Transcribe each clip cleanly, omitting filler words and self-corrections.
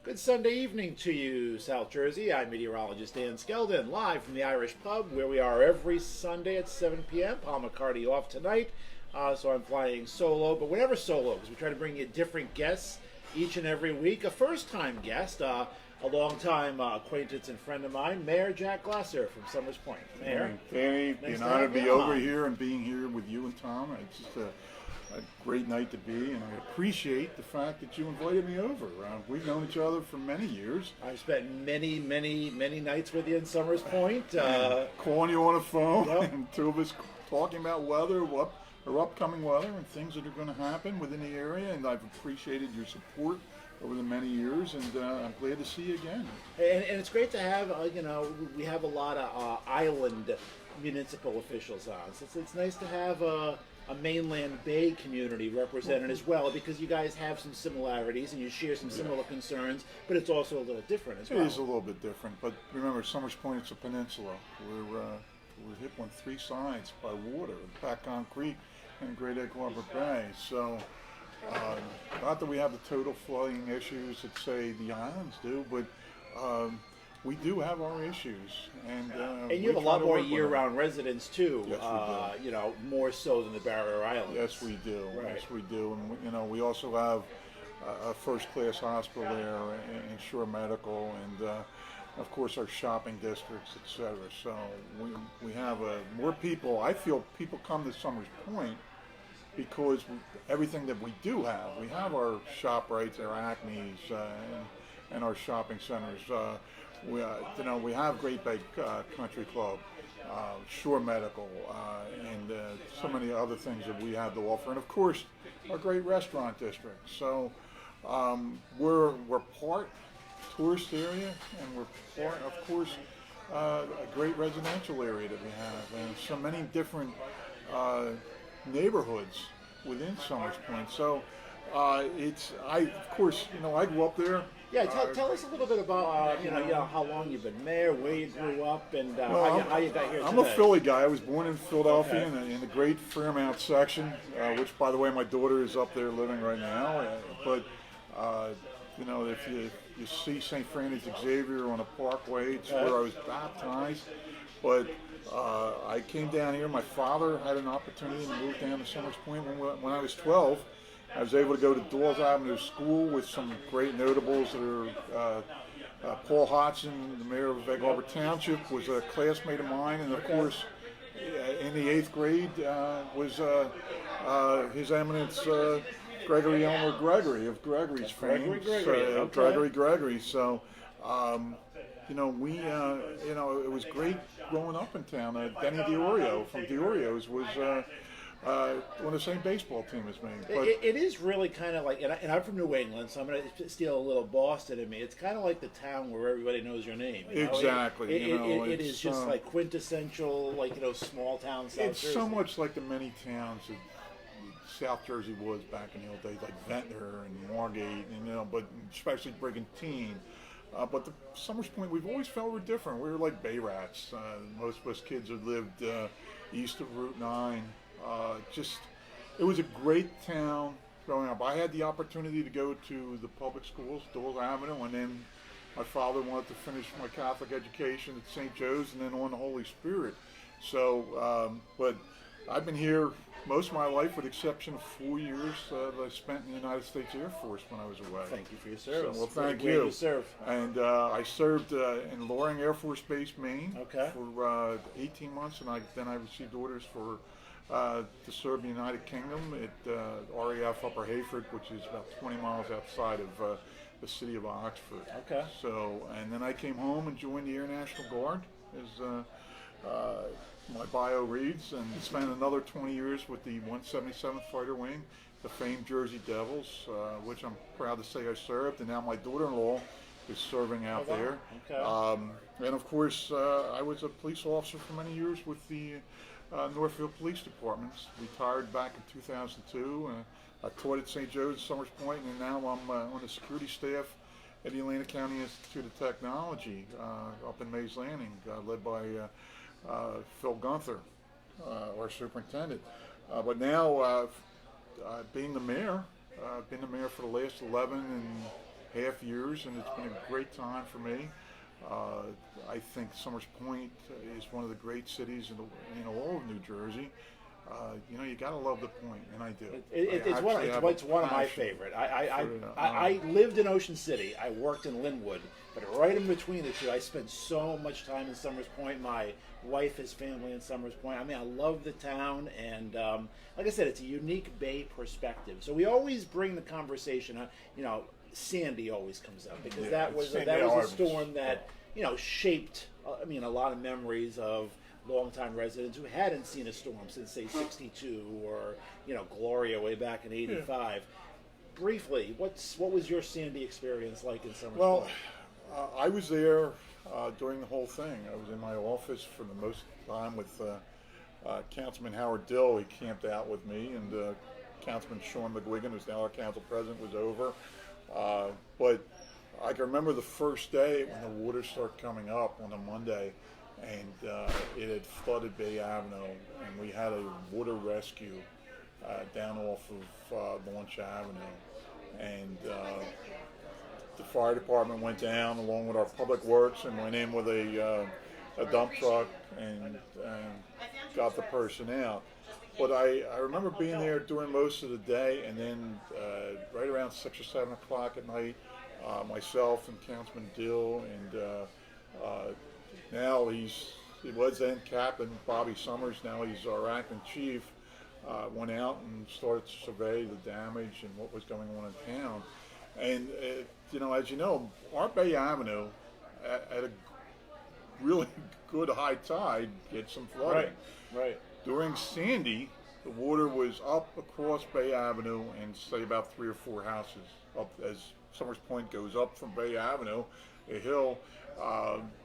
Good Sunday evening to you, South Jersey. I'm meteorologist Dan Skeldon, live from the Irish Pub, where we are every Sunday at 7 p.m. Palma Accardi off tonight, so I'm flying solo, but whenever solo, because we try to bring you different guests each and every week. A first-time guest, a long-time acquaintance and friend of mine, Mayor Jack Glasser from Summers Point. Mayor, Danny, nice an to honor have to be you over on. here and being here with you and Tom. It's just a great night to be, and I appreciate the fact that you invited me over. We've known each other for many years. I've spent many nights with you in Summers Point. Calling you on the phone, Yep. and two of us talking about weather, or upcoming weather, and things that are going to happen within the area. And I've appreciated your support over the many years, and I'm glad to see you again. And it's great to have, we have a lot of island municipal officials on. So it's nice to have a mainland bay community represented as well, because you guys have some similarities and you share some similar concerns, but it's also a little different as well. It is a little bit different, but remember, Summers Point, it's a peninsula. We're hit on three sides by water, Backon Creek and Great Egg Harbor Bay. So, not that we have the total flooding issues that, say, the islands do, but we do have our issues. And you have a we try lot to more work with them. year-round residents too. Yes, we do. More so than the Barrier Islands. Yes, we do. Right. Yes, we do. And we also have a first-class hospital there, and Shore Medical, and of course our shopping districts, etc. So we have more people. I feel people come to Summers Point because everything that we do have. We have our ShopRites, our Acme's, and our shopping centers. We have Great Bay Country Club, Shore Medical, and so many other things that we have to offer, and of course our great restaurant district. So we're part tourist area, and we're part, of course, a great residential area that we have, and so many different neighborhoods within Summers Point. So I grew up there. Yeah, tell us a little bit about how long you've been mayor, where you grew up, and how you got here today. I'm a Philly guy. I was born in Philadelphia, in the great Fairmount section, which, by the way, my daughter is up there living right now. But if you see St. Francis Xavier on a parkway, it's where I was baptized. But I came down here. My father had an opportunity to move down to Summers Point when I was 12. I was able to go to Dawes Avenue School with some great notables that are Paul Hodgson, the mayor of Egg Harbor Township, was a classmate of mine, and of course, in the 8th grade was His Eminence Gregory Elmer Gregory of Gregory's fame. Gregory. So, it was great growing up in town. Denny DiOrio from DiOrio's was on the same baseball team as me. But it is really kind of like, and I'm from New England, so I'm going to steal a little Boston in me. It's kind of like the town where everybody knows your name. Exactly. It is just like quintessential, small town South It's Jersey. so much like the many towns that South Jersey was back in the old days, like Ventnor and Margate, but especially Brigantine. But the Summers Point, we've always felt we're different. We were like Bay Rats. Most of us kids had lived east of Route 9. It was a great town growing up. I had the opportunity to go to the public schools, Dawes Avenue, and then my father wanted to finish my Catholic education at St. Joe's and then on the Holy Spirit. So, but I've been here most of my life, with the exception of 4 years that I spent in the United States Air Force when I was away. Thank you for your service. Well, thank you. you. Serve. And I served in Loring Air Force Base, Maine, for 18 months, and then I received orders to serve the United Kingdom at RAF Upper Hayford, which is about 20 miles outside of the city of Oxford. Okay. So, and then I came home and joined the Air National Guard, as my bio reads, and spent another 20 years with the 177th Fighter Wing, the famed Jersey Devils, which I'm proud to say I served, and now my daughter-in-law is serving out there. Okay. And of course, I was a police officer for many years with the Northfield Police Departments. Retired back in 2002. I taught at St. Joe's, Summers Point, and now I'm on the security staff at the Atlantic County Institute of Technology up in Mays Landing, led by Phil Gunther, our superintendent. But now, being the mayor, I've been the mayor for the last 11 and half years, and it's been a great time for me. I think Summers Point is one of the great cities in all of New Jersey. You got to love the Point, and I do. It's one of my favorite. I lived in Ocean City. I worked in Linwood, but right in between the two, I spent so much time in Summers Point. My wife has family in Summers Point. I mean, I love the town, and like I said, it's a unique Bay perspective. So we always bring the conversation. Sandy always comes up because that was a storm that shaped. A lot of memories of longtime residents who hadn't seen a storm since say '62 or Gloria way back in '85. Yeah. Briefly, what was your Sandy experience like in Summers Point? I was there during the whole thing. I was in my office for the most time with Councilman Howard Dill. He camped out with me, and Councilman Sean McGuigan, who's now our council president, was over. But I can remember the first day when the water started coming up on a Monday, and it had flooded Bay Avenue, and we had a water rescue down off of Launch Avenue. And the fire department went down along with our public works and went in with a dump truck and got the person out. But I remember being there during most of the day, and then right around 6 or 7 o'clock at night, myself and Councilman Dill and now he was then Captain Bobby Summers, now he's our acting chief, went out and started to survey the damage and what was going on in town. And, as you know, our Bay Avenue at a really good high tide gets some flooding. Right. During Sandy, the water was up across Bay Avenue and say about 3 or 4 houses up as Summers Point goes up from Bay Avenue, a hill.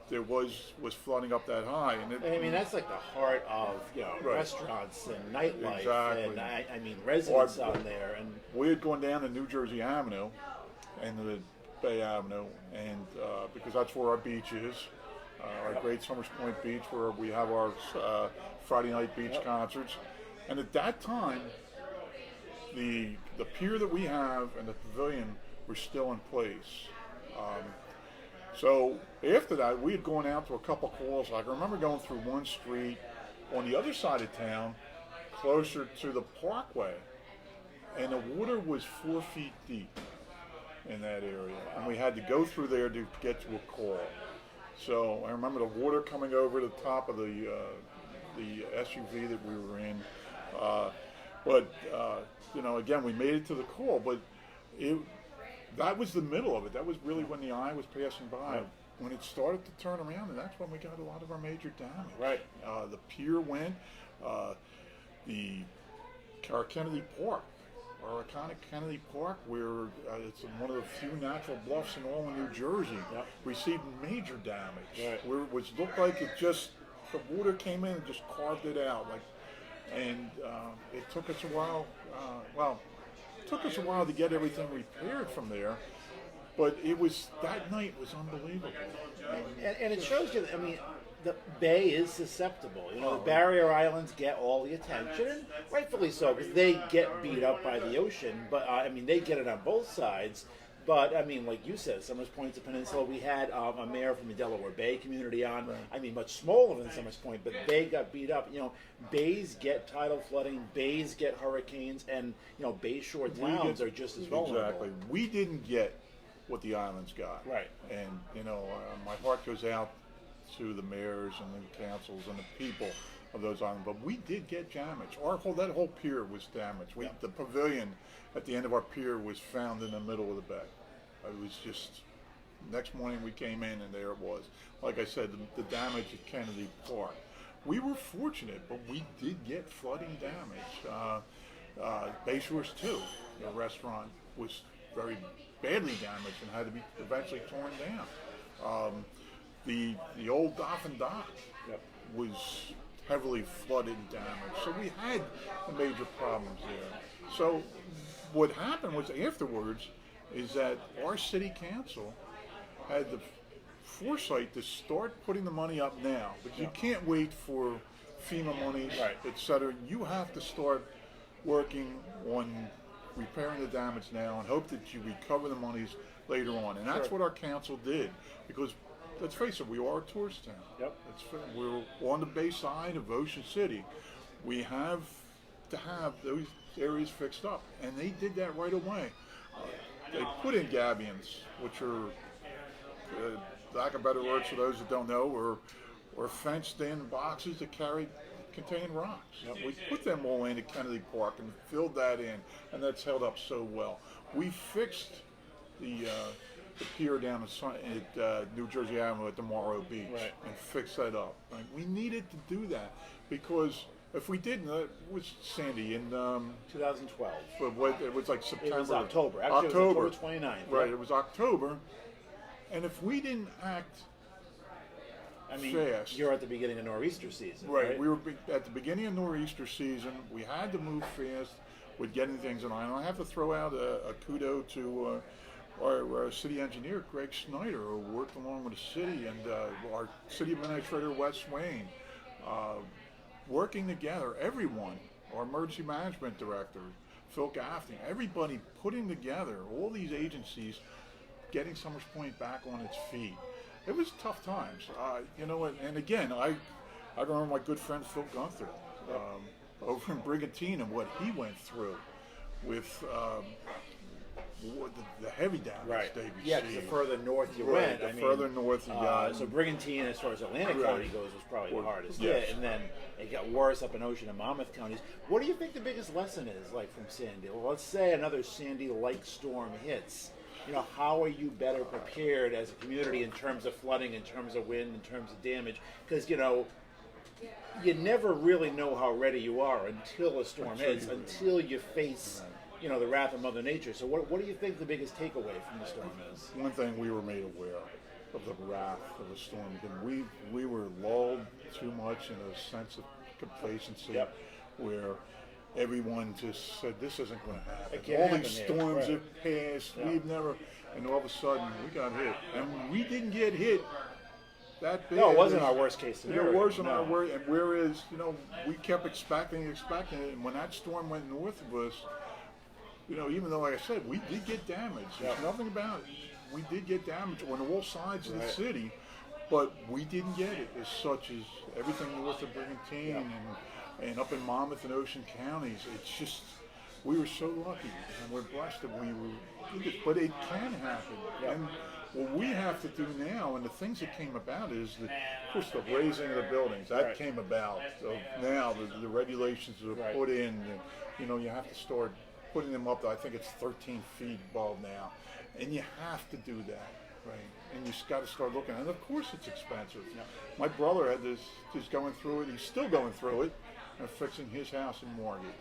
There was flooding up that high, and that's like the heart of restaurants and nightlife, exactly. and residents on there. And we had gone down to New Jersey Avenue and the Bay Avenue, and because that's where our beach is, our great Summers Point Beach, where we have our Friday night beach concerts. And at that time, the pier that we have and the pavilion were still in place. So after that, we had gone out to a couple calls. I can remember going through one street on the other side of town, closer to the Parkway, and the water was 4 feet deep in that area, and we had to go through there to get to a call. So I remember the water coming over the top of the SUV that we were in. Again, we made it to the call, but that was the middle of it. That was really when the eye was passing by. Right. When it started to turn around, and that's when we got a lot of our major damage. Right. The pier went, our Kennedy Park, our iconic Kennedy Park, where it's one of the few natural bluffs in all of New Jersey, received major damage. Right. Where it looked like the water came in and just carved it out. And it took us a while. It took us a while to get everything repaired from there. But that night was unbelievable. And it shows you, the Bay is susceptible. The barrier islands get all the attention, and rightfully so, because they get beat up by the ocean. But, they get it on both sides. But, like you said, Summers Point's a peninsula. We had a mayor from the Delaware Bay community on. Right. Much smaller than Summers Point, but they got beat up. Bays get tidal flooding, bays get hurricanes, and, bayshore towns are just as vulnerable. Exactly. We didn't get what the islands got. Right. And, my heart goes out to the mayors and the councils and the people of those islands. But we did get damage. That whole pier was damaged. The pavilion at the end of our pier was found in the middle of the bay. It was just, next morning we came in and there it was. Like I said, the damage at Kennedy Park. We were fortunate, but we did get flooding damage. Bayshores too. The restaurant was very badly damaged and had to be eventually torn down. The old Dolphin Dock was heavily flooded and damaged. So we had major problems there. So what happened was afterwards is that our city council had the foresight to start putting the money up now. But you can't wait for FEMA money, etc. You have to start working on repairing the damage now and hope that you recover the monies later on. And that's Sure. what our council did, because let's face it, we are a tourist town. Yep. We're on the bay side of Ocean City. We have to have those areas fixed up, and they did that right away. They put in gabions, which are, lack of better words for those that don't know, or fenced-in boxes that contain rocks. Yep. We put them all into Kennedy Park and filled that in, and that's held up so well. We fixed the pier down at New Jersey Avenue at the Morrow Beach, Right. and fixed that up. Like, we needed to do that, because if we didn't, it was Sandy in 2012. but what, it was like September. It was October. Actually, it was October 29th. Right, it was October. And if we didn't act fast. You're at the beginning of nor'easter season, Right, we were at the beginning of nor'easter season. We had to move fast with getting things in line. And I have to throw out a kudo to our city engineer, Greg Snyder, who worked along with the city, and our city administrator, Wes Swain, working together, everyone, our emergency management director, Phil Gaffney, everybody putting together, all these agencies, getting Summers Point back on its feet. It was tough times, and again, I remember my good friend Phil Gunther over in Brigantine and what he went through with the heavy damage Right. they received. Yeah, because the further north you Right, went, the further north you got. So Brigantine, as far as Atlantic Right. County goes, was probably the hardest Yes. hit, and then it got worse up in Ocean and Monmouth counties. What do you think the biggest lesson is, like from Sandy? Well, let's say another Sandy-like storm hits. How are you better prepared as a community in terms of flooding, in terms of wind, in terms of damage? Because, you never really know how ready you are until a storm hits, until you face, the wrath of Mother Nature. So what do you think the biggest takeaway from the storm is? One thing we were made aware of the wrath of the storm, because we were lulled too much in a sense of complacency, Yep. where everyone just said, this isn't going to happen. It can't All happen these here. storms Right. have passed, Yeah. we've never, and all of a sudden we got hit. And we didn't get hit that bad. No, it wasn't our worst case scenario. It wasn't No. our worst, and whereas, we kept expecting it, and when that storm went north of us, even though, like I said, we did get damage. There's Yeah. nothing about it. We did get damage on all sides of the Right. city, but we didn't get it as such as everything north of Brigantine and up in Monmouth and Ocean counties. It's just, we were so lucky, and we're blessed that we did it. But it can happen. Yeah. And what we have to do now, and the things that came about, is, of course, the raising of the buildings. That Right. came about. So now the regulations that are Right. put in, you have to start putting them up to, I think it's 13 feet above now. And you have to do that, right? And you just got to start looking. And of course it's expensive. Yeah. My brother had this, just going through it. He's still going through it and fixing his house in Margate.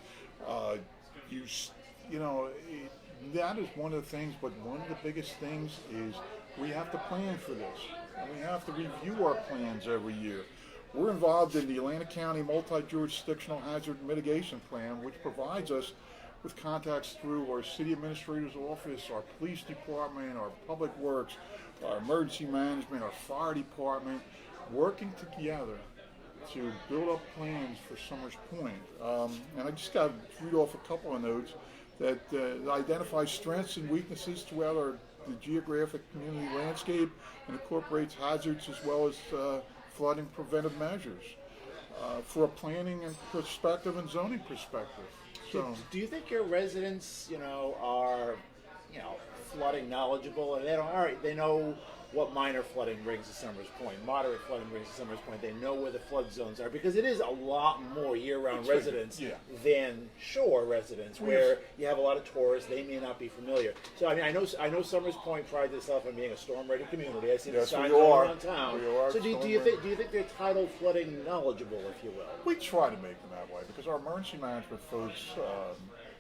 That is one of the things, but one of the biggest things is we have to plan for this. And we have to review our plans every year. We're involved in the Atlantic County Multi-Jurisdictional Hazard Mitigation Plan, which provides us with contacts through our city administrator's office, our police department, our public works, our emergency management, our fire department, working together to build up plans for Summers Point. And I just got to read off a couple of notes that identifies strengths and weaknesses throughout the geographic community landscape and incorporates hazards as well as flooding preventive measures for a planning and perspective and zoning perspective. So, Do you think your residents, are, flooding knowledgeable, and they know what minor flooding brings to Summers Point, moderate flooding brings to Summers Point. They know where the flood zones are, because it is a lot more year-round residents than shore residents, where you have a lot of tourists. They may not be familiar. So I know Summers Point prides itself on being a storm-ready community. I see the signs all around town. So do you think they're tidal flooding knowledgeable, if you will? we try to make them that way because our emergency management folks,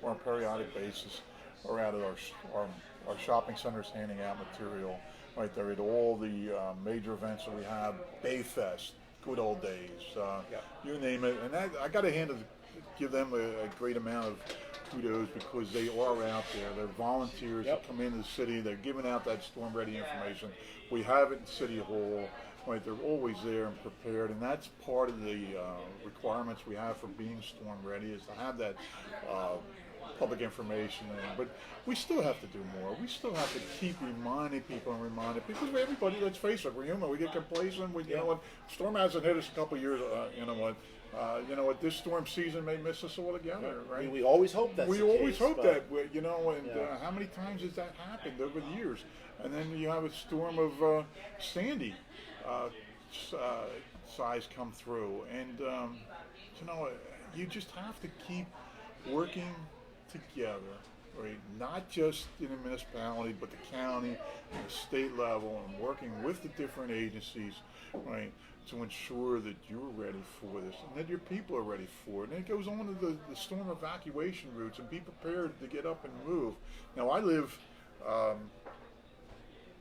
on a periodic basis, are out at our shopping centers handing out material. Right there at all the major events that we have, Bayfest, good old days, you name it. And I got to give them a great amount of kudos because they are out there. They're volunteers that come into the city. They're giving out that storm-ready information. We have it in City Hall. Right, they're always there and prepared, and that's part of the requirements we have for being storm-ready is to have that public information in. But we still have to do more. We still have to keep reminding people and reminding people. Because everybody, let's face it, we're human. We get complacent. You know what? Storm hasn't hit us a couple of years. You know what? This storm season may miss us all together, right? We always hope that's we the always case, hope but, that. You know, and how many times has that happened over the years? And then you have a storm of Sandy size come through, and you know, you just have to keep working together, right? Not just in a municipality, but the county and the state level, and working with the different agencies, right, to ensure that you're ready for this and that your people are ready for it. And it goes on to the storm evacuation routes, and be prepared to get up and move. Now, I live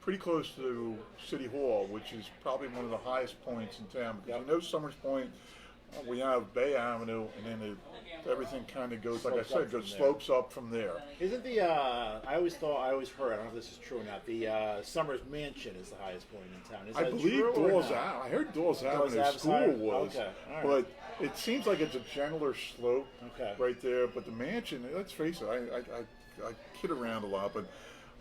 pretty close to City Hall, which is probably one of the highest points in town. Because you know, Summers Point, we have Bay Avenue, and then everything kind of goes, like I said, slopes up from there. Isn't I always heard, I don't know if this is true or not, the Summers Mansion is the highest point in town. Is I that believe true or Dawes not? Avenue. I heard Dawes Avenue School was, okay. All right. but it seems like it's a gentler slope Okay. right there. But the mansion, let's face it, I kid around a lot, but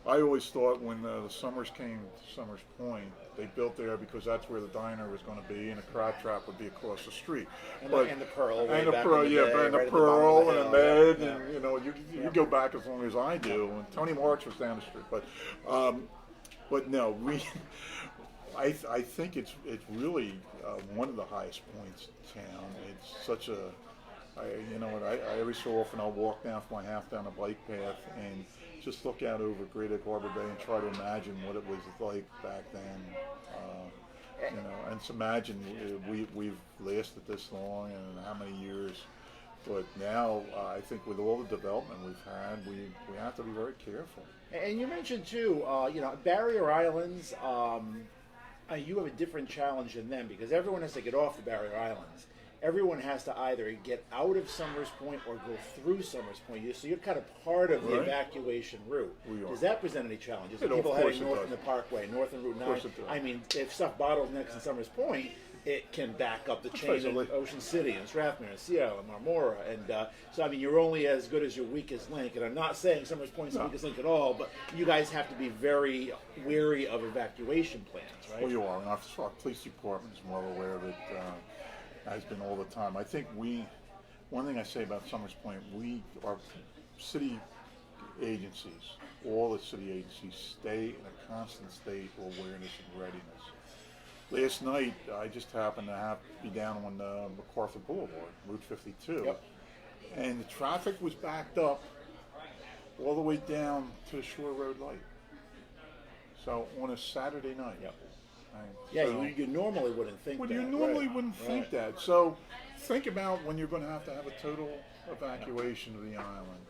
I always thought when the Summers came to Summers Point, they built there because that's where the diner was going to be, and the crab trap would be across the street. And But the Pearl. and the Pearl, and the Pearl, and the Med, and you know, you go back as long as I do. And Tony Marks was down the street, but no, I think it's really one of the highest points in town. It's such a, you know what, I every so often I'll walk down from my half down a bike path and just look out over Great Egg Harbor Bay and try to imagine what it was like back then. You know, and to imagine we've lasted this long and how many years. But now I think with all the development we've had, we have to be very careful. And you mentioned too, you know, barrier islands. You have a different challenge than them because everyone has to get off the barrier islands. Everyone has to either get out of Summers Point or go through Summers Point. So you're kind of part of the evacuation route. Does that present any challenges? People heading north in the Parkway, north in Route 9. I mean, if stuff bottlenecks in Summers Point, it can back up the chain in Ocean City and Strathmere and Seattle and Marmora. And so, I mean, you're only as good as your weakest link. And I'm not saying Summers Point's the weakest link at all, but you guys have to be very wary of evacuation plans, right? Well, you are. And our police department is well aware of it. Has been all the time. I think one thing I say about Summers Point, our city agencies, all the city agencies stay in a constant state of awareness and readiness. Last night, I just happened to be down on MacArthur Boulevard, Route 52, and the traffic was backed up all the way down to the Shore Road light. So on a Saturday night. Yeah, so, you normally wouldn't think that. You normally wouldn't think that. So think about when you're going to have a total evacuation of the island,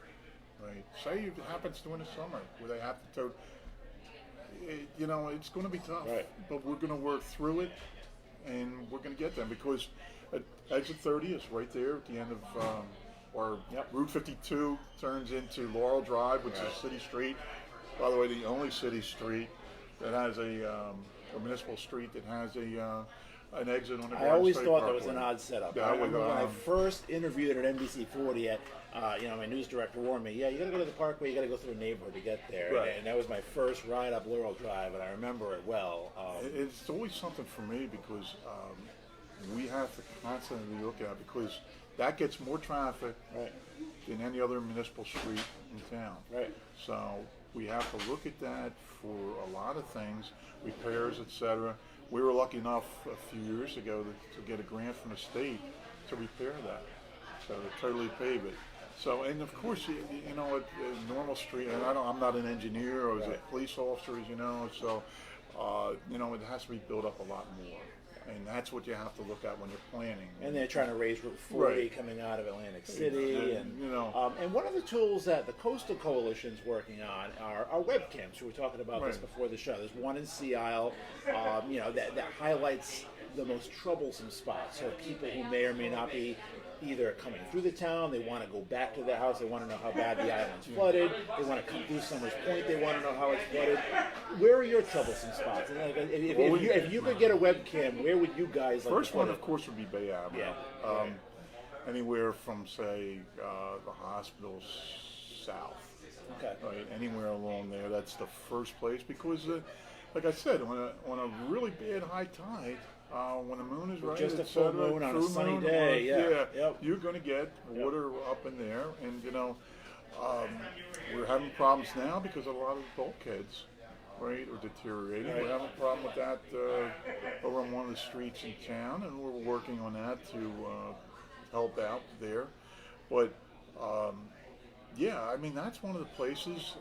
right? Say it happens during the summer where they have to you know, it's going to be tough. Right. But we're going to work through it, and we're going to get them because exit 30 is right there at the end of our Route 52 turns into Laurel Drive, which is city street. By the way, the only city street that has a municipal street that has an exit on the I always thought that was an odd setup. Yeah, when I first interviewed at NBC 40, you know, my news director warned me, you got to go to the Parkway, you got to go through a neighborhood to get there. Right. And that was my first ride up Laurel Drive, and I remember it well. It's always something for me because we have to constantly look at it because that gets more traffic than any other municipal street in town. Right. So we have to look at that for a lot of things, repairs, etc. We were lucky enough a few years ago to get a grant from the state to repair that, so to totally pave it. So, and of course, you know, a normal street, and I'm not an engineer or a police officer, as you know, so, you know, it has to be built up a lot more. And that's what you have to look at when you're planning. And they're trying to raise Route 40 coming out of Atlantic City. And you know, and one of the tools that the Coastal Coalition's working on are webcams. We were talking about this before the show. There's one in Sea Isle, you know, that highlights the most troublesome spots. So people who may or may not be either coming through the town, they want to go back to their house, they want to know how bad the island's flooded, they want to come through Summers Point, they want to know how it's flooded. Where are your troublesome spots? And like, if you could get a webcam, where would you guys like first to put one, it? of course, would be Bay Avenue. Yeah. Anywhere from, say, the hospitals, south. Okay. Right, anywhere along there, that's the first place because, like I said, on a really bad high tide, when the moon is right, Just a et full cetera, moon on a full sunny moon, day, yeah. Yep. you're going to get water up in there, and we're having problems now because a lot of the bulkheads, right, are deteriorating. Right. We're having a problem with that over on one of the streets in town, and we're working on that to help out there. But yeah, I mean that's one of the places.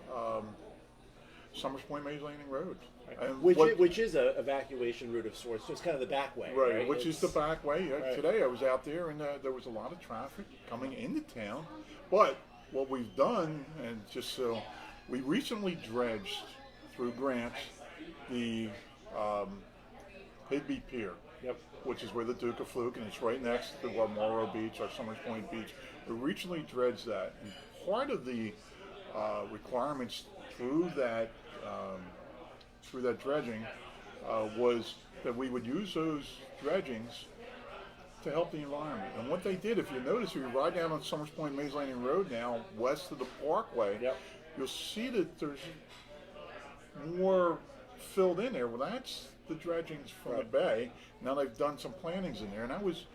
Summers Point Mays Landing Road, and Which is a evacuation route of sorts. So it's kind of the back way, right? which is the back way. Right. Today I was out there, and there was a lot of traffic coming into town. But what we've done, and just so we recently dredged through grants the Higby Pier, which is where the Duke of Fluke, and it's right next to our Morrow Beach, our Summers Point Beach. We recently dredged that, and part of the requirements through that dredging was that we would use those dredgings to help the environment. And what they did, if you notice, if you ride down on Summers Point Mays Landing Road now, west of the Parkway, you'll see that there's more filled in there. Well, that's the dredgings from the bay. Now they've done some plantings in there, and that was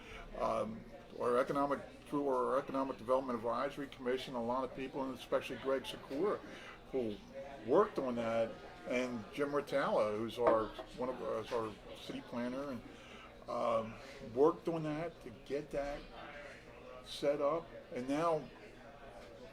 through our Economic Development Advisory Commission, a lot of people, and especially Greg Sikora, who worked on that, and Jim Ritala, who's our city planner, and worked on that to get that set up, and now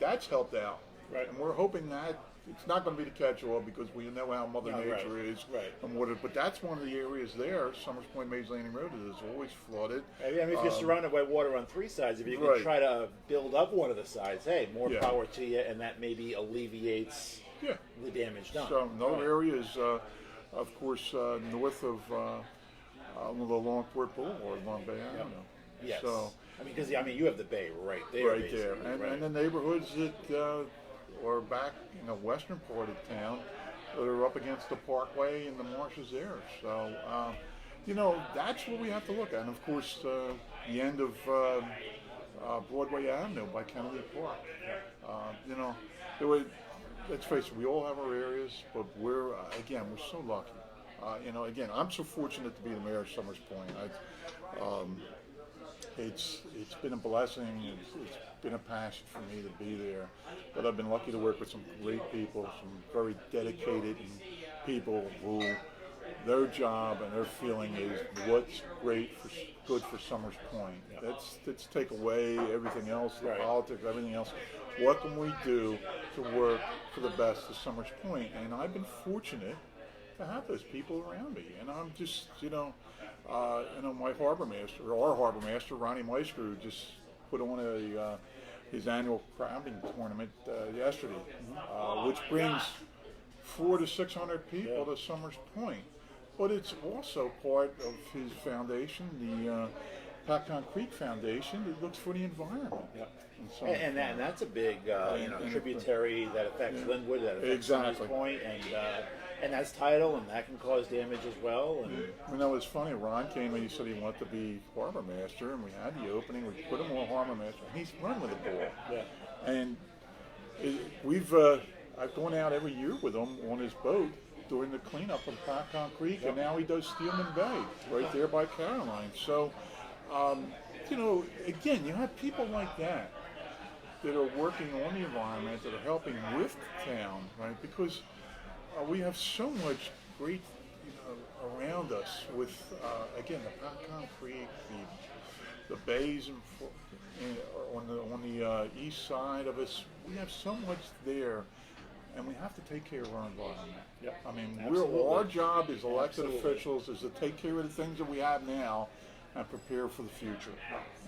that's helped out. Right. And we're hoping that it's not going to be the catch-all because we know how Mother Nature is and water. But that's one of the areas there. Summers Point Mays Landing Road is always flooded. I mean, if you're surrounded by water on three sides, if you can try to build up one of the sides, hey, more power to you, and that maybe alleviates the damage done. So another area is, of course, north of the Longport Boulevard, Long Bay Avenue. Yes. So, I mean, because you have the bay right there. Right there, and the neighborhoods that are back in the western part of town that are up against the Parkway and the marshes there. So, that's what we have to look at. And of course, the end of Broadway Avenue by Kennedy Park. Let's face it, we all have our areas, but we're so lucky. I'm so fortunate to be the mayor of Summers Point. It's been a blessing. It's been a passion for me to be there. But I've been lucky to work with some great people, some very dedicated people who their job and their feeling is what's good for Summers Point. Let's take away everything else, the politics, everything else. What can we do to work for the best of Summers Point? And I've been fortunate to have those people around me. And I'm just, my harbor master, or our harbor master, Ronnie Maestro, just put on his annual crowning tournament yesterday, which brings 400 to 600 people to Summers Point. But it's also part of his foundation, the Pacon Creek Foundation, that looks for the environment. And that's a big tributary that affects Linwood, that affects Summers Point, and that's tidal, and that can cause damage as well. And it's funny. Ron came and he said he wanted to be harbor master, and we had the opening. We put him on harbor master, and he's run with the ball. And I've gone out every year with him on his boat during the cleanup of Pacon Creek, and now he does Steelman Bay right there by Caroline. So, again, you have people like that are working on the environment, that are helping with the town, right? Because we have so much great around us with, again, the Pacon Creek, the bays on the east side of us. We have so much there, and we have to take care of our environment. I mean, our job as elected officials is to take care of the things that we have now and prepare for the future.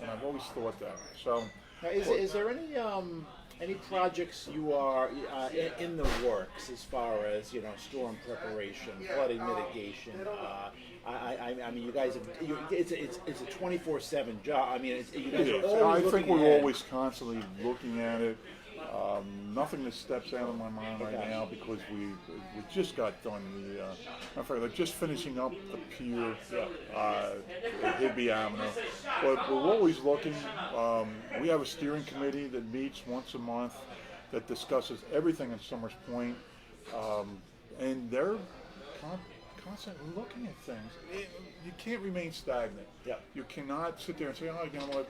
And I've always thought that. So, now, is there any projects you are in the works as far as storm preparation, flooding mitigation? I mean, you guys it's a 24/7 job. I mean, you guys are always I think we're always constantly looking at it. Nothing that steps out of my mind right now because we just got done they're just finishing up the pier at Higby Avenue. But we're always looking. We have a steering committee that meets once a month, that discusses everything in Summers Point, and they're constantly looking at things. You can't remain stagnant. Yeah. You cannot sit there and say, "Oh, you know what?"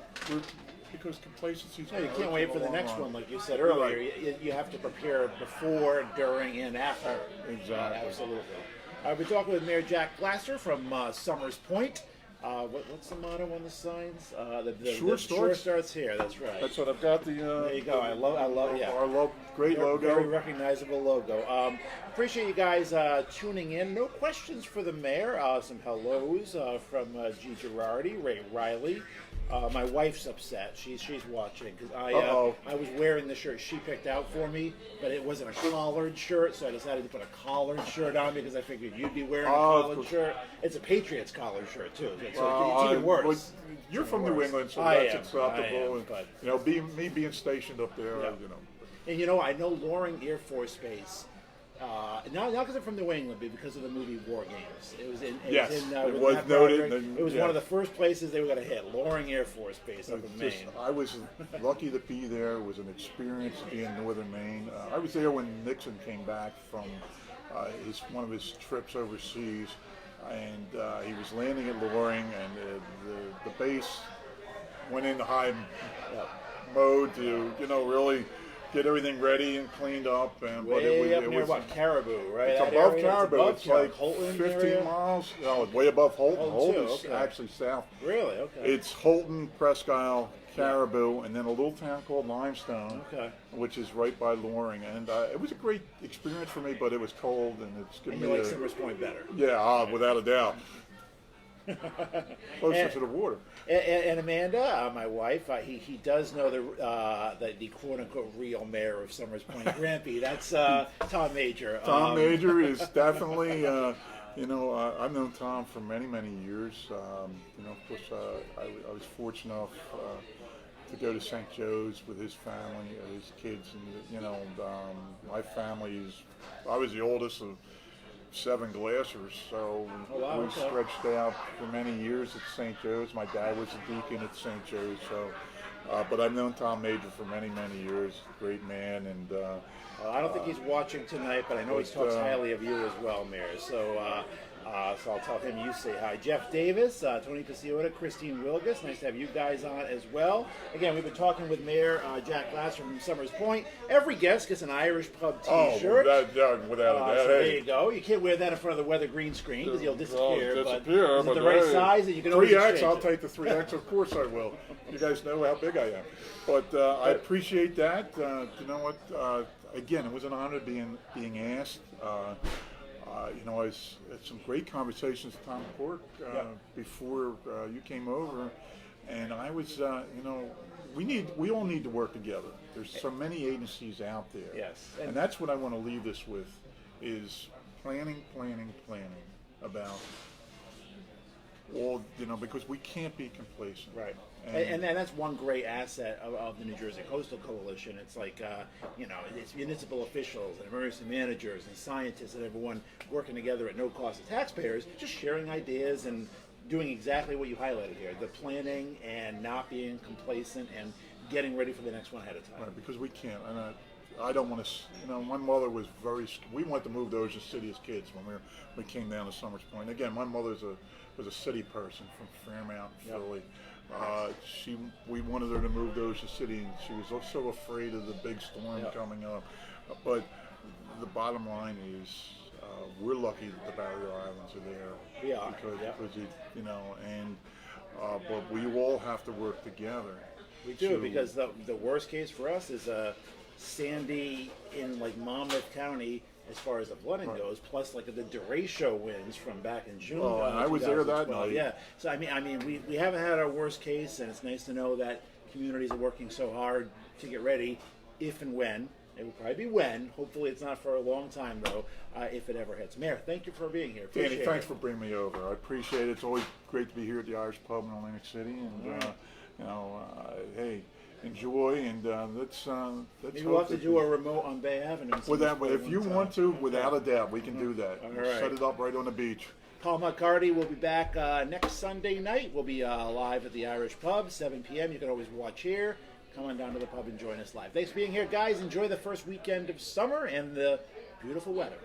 Because complacency. No, you can't wait for the next one, like you said earlier. Right. You have to prepare before, during, and after. Exactly. Absolutely. We're talking with Mayor Jack Glasser from Summers Point. What's the motto on the signs? Sure starts here. That's right. That's what I've got. There you go. I love. Yeah. Our great logo. Very recognizable logo. Appreciate you guys tuning in. No questions for the mayor. Some hellos from G. Girardi, Ray Riley. My wife's upset. She's watching because I was wearing the shirt she picked out for me, but it wasn't a collared shirt, so I decided to put a collared shirt on because I figured you'd be wearing a collared shirt. It's a Patriots collared shirt too, so it's even worse. You're from New England, so that's acceptable. Me being stationed up there, And I know Loring Air Force Base. Not because I'm from New England, but because of the movie War Games. It was in. It was noted. It was one of the first places they were going to hit. Loring Air Force Base up in Maine. I was lucky to be there. It was an experience to be in northern Maine. I was there when Nixon came back from one of his trips overseas, and he was landing at Loring, and the base went into high mode to really get everything ready and cleaned up, and it was Caribou, right? It's above Caribou. It's like Holton 15 area? miles. No, it's way above Holton. Holton's okay. actually south. Really? Okay. It's Holton, Presque Isle, Caribou, and then a little town called Limestone, which is right by Loring. And it was a great experience for me, but it was cold, and it's going to be. You like Summers Point better? Yeah, without a doubt. Closer to the water. And Amanda, my wife, he does know the quote unquote real mayor of Summers Point, Grampy. That's Tom Major. Tom Major is definitely. I've known Tom for many years. Of course, I was fortunate enough to go to St. Joe's with his family, his kids, and my family is. I was the oldest of 7 Glassers, so we stretched out for many years at St. Joe's. My dad was a deacon at St. Joe's, so but I've known Tom Major for many years. Great man, and I don't think he's watching tonight, but I know he talks highly of you as well, Mayor. So So I'll tell him you say hi. Jeff Davis, Tony Paciotta, Christine Wilgus. Nice to have you guys on as well. Again, we've been talking with Mayor Jack Glasser from Summers Point. Every guest gets an Irish Pub T-shirt. Without a doubt. So there you go. You can't wear that in front of the weather green screen because you'll disappear. But is it the right size that you can always 3X, I'll take the 3X. Of course I will. You guys know how big I am. But I appreciate that. You know what? Again, it was an honor being asked. I had some great conversations with Tom Cork before you came over, and I was, we all need to work together. There's so many agencies out there. Yes. And that's what I want to leave this with, is planning about all, because we can't be complacent. Right. And that's one great asset of the New Jersey Coastal Coalition. It's like, it's municipal officials and emergency managers and scientists and everyone working together at no cost to taxpayers, just sharing ideas and doing exactly what you highlighted here, the planning and not being complacent and getting ready for the next one ahead of time. Right, because we can't. And I don't want to, my mother was we wanted to move to Ocean City as kids when we came down to Summers Point. Again, my mother was a city person from Fairmount, Philly. We wanted her to move to Ocean City, and she was also afraid of the big storm coming up. But the bottom line is, we're lucky that the Barrier Islands are there. We are. But we all have to work together. We do, because the worst case for us is Sandy in like Monmouth County, as far as the flooding goes, plus like the derecho winds from back in June. Oh, and I was there that night. Yeah. So I mean, we haven't had our worst case, and it's nice to know that communities are working so hard to get ready, if and when. It will probably be when. Hopefully, it's not for a long time though. If it ever hits. Mayor, thank you for being here. Danny, thanks for bringing me over. I appreciate it. It's always great to be here at the Irish Pub in Atlantic City, and hey. Enjoy, and let's maybe we'll have to do a remote on Bay Avenue. If you want to, without a doubt, we can do that. All right. Set it up right on the beach. Palma Accardi will be back next Sunday night. We'll be live at the Irish Pub, 7 p.m. You can always watch here. come on down to the pub and join us live. Thanks for being here, guys. Enjoy the first weekend of summer and the beautiful weather.